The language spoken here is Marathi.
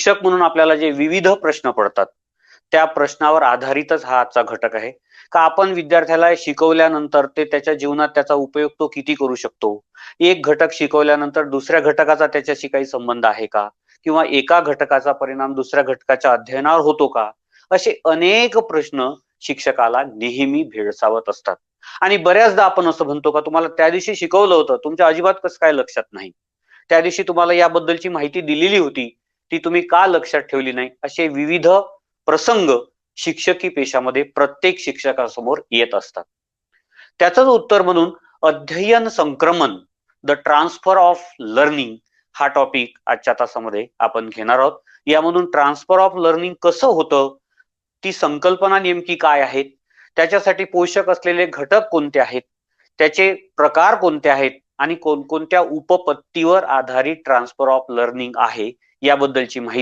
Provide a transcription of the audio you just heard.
शिक्षक म्हणून आपल्याला जे विविध प्रश्न पडतात त्या प्रश्नावर आधारितच हा आजचा घटक आहे का आपण विद्यार्थ्याला शिकवल्यानंतर ते त्याच्या जीवनात त्याचा उपयोग तो किती करू शकतो. एक घटक शिकवल्यानंतर दुसऱ्या घटकाचा त्याच्याशी काही संबंध आहे का, किंवा एका घटकाचा परिणाम दुसऱ्या घटकाच्या अध्ययनावर होतो का, असे अनेक प्रश्न शिक्षकाला नेहमी भेडसावत असतात. आणि बऱ्याचदा आपण असं म्हणतो का तुम्हाला त्या दिवशी शिकवलं होतं, तुमच्या अजिबात कसं काय लक्षात नाही, त्या दिवशी तुम्हाला याबद्दलची माहिती दिलेली होती, ती तुम्ही का लक्षात ठेवली नाही, असे विविध प्रसंग शिक्षकी पेशामध्ये प्रत्येक शिक्षकासमोर येत असतात. त्याचंच उत्तर म्हणून अध्ययन संक्रमण, द ट्रान्सफर ऑफ लर्निंग, हा टॉपिक आजच्या तासामध्ये आपण घेणार आहोत. यामधून ट्रान्सफर ऑफ लर्निंग कसं होतं, ती संकल्पना नेमकी काय आहेत, त्याच्यासाठी पोषक असलेले घटक कोणते आहेत, त्याचे प्रकार कोणते आहेत आणि कोणकोणत्या उपपत्तीवर आधारित ट्रान्सफर ऑफ लर्निंग आहे याबद्दलची माहिती